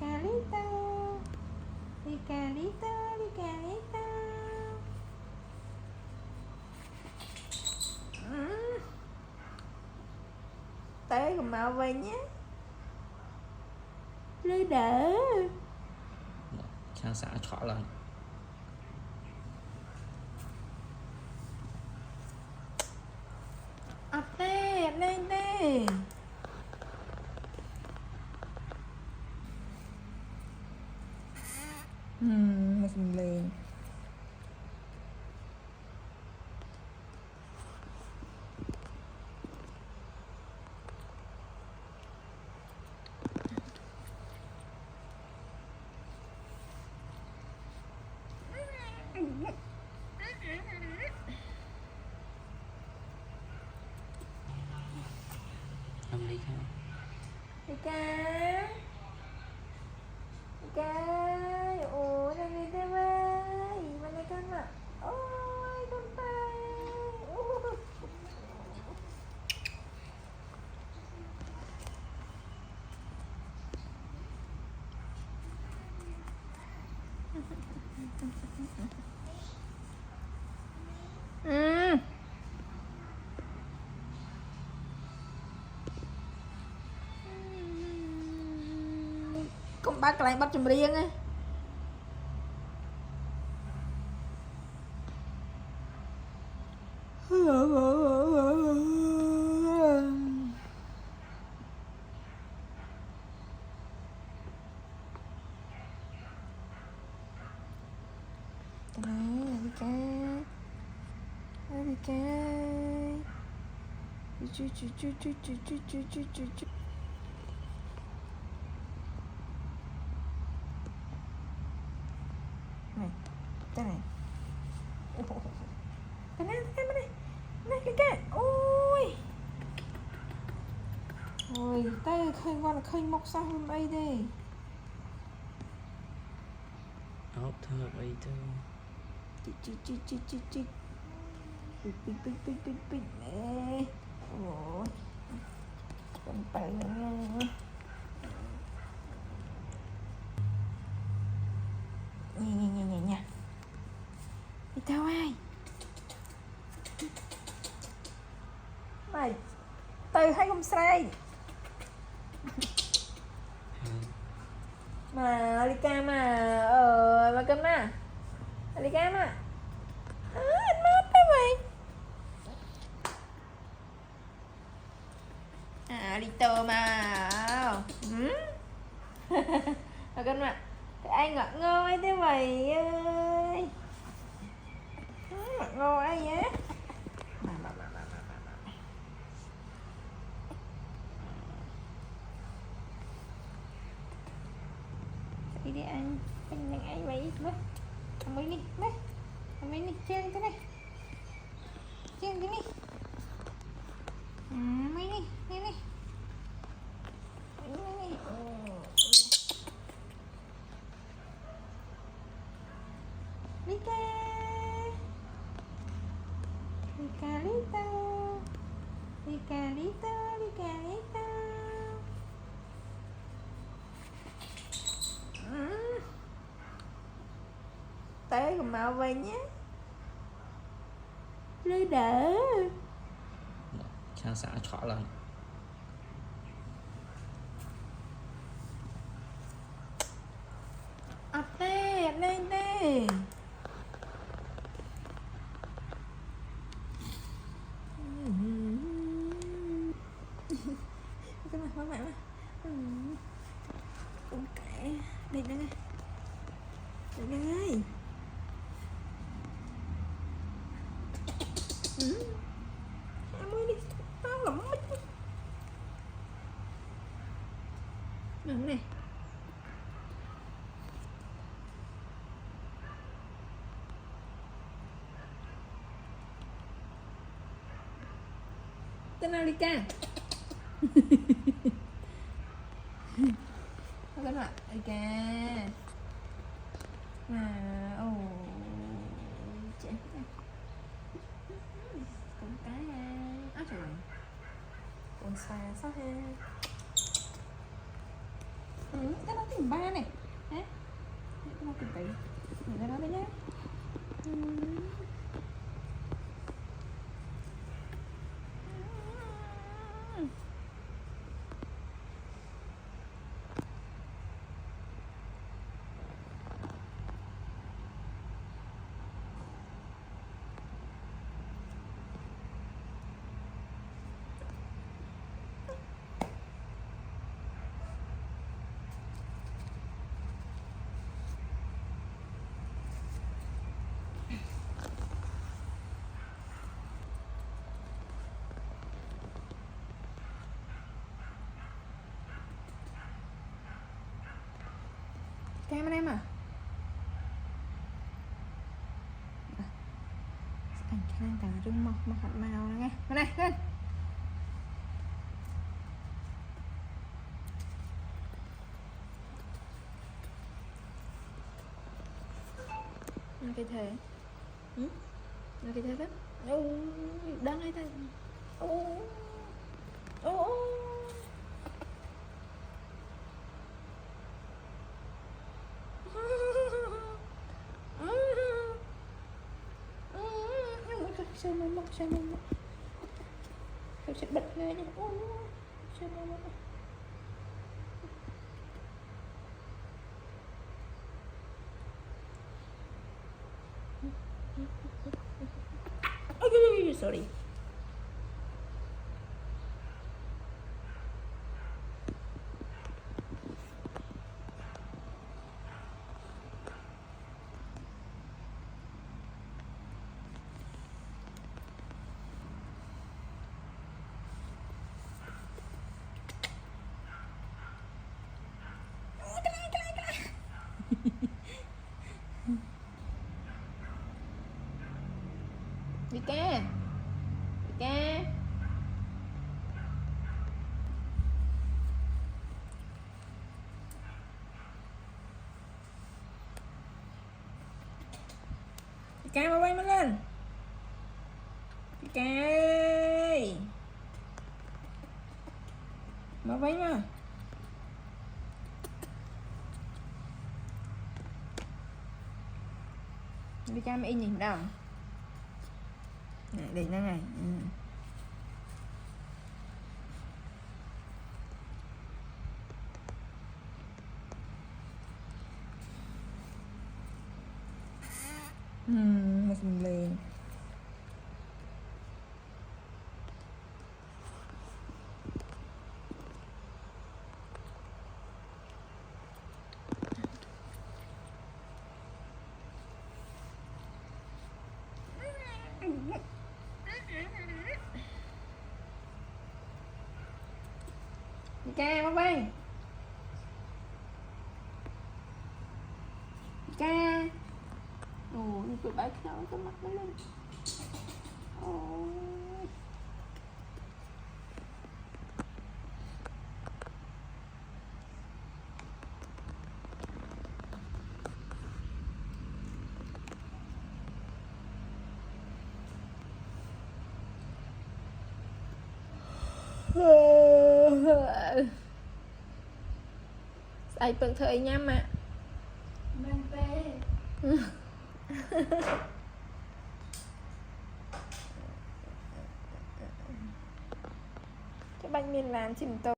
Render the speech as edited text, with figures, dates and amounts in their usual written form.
Ricarito, Ricarito, Ricarito. Tới cùng màu về nhé. Lư đỡ. Cha xã chọn lần. Ập lên đi. Mình lên. Không đi không? Đi ca. Đi ca. Ủa đây đi đây ơi. Bên đây con ạ. Ôi con tay. Con bác lại bắt chùm riêng á. Đi ca. Đi ca. Này, cái này. Cái này, này cái. Ôi. Ôi, tay khơi qua là khơi mọc sao hôm ấy đi. Ốc thơ bây thơ. Chích. Bịch. Nè. Ôi. Con tay nữa. Nha. Đi theo ai? Mày từ hay không sai mà Alika mà mà cơm mà Alika mà anh mất đó mày Alito mà mà cơm mà anh ngọt ngô ấy thế mày ơi ngọt ngô ấy nhé đi anh mày mất mày đi mày đi trên cái này trên cái này mày đi Rica Ricarito tới cùng màu về nhé Lư đỡ Cha xã chọn lần. ập lên đi cái mặt quá mạnh cũng kệ đây đây mới đi tao lắm này tên Alika cái mặt Alika mà chết con cái á trời con xa sao ha cái đó thì ba này hả nó tìm tỷ nhìn ra đó đấy nhá cam anh em à anh khang cả rung mọc mọc hạt màu nghe cái này lên cái thế cái thế đó đang hay thế sao mà tôi sẽ bật lên nhé sao mà ôi sorry đi ca mà quay nó lên ca ơi mà quay mà đi ca mà in nhìn đâu này, để này một mình liền ca bye bye ca ồ tụi bay nó cái mặt nó lên ai bận thời nha mà cái bánh miền làm chìm tôi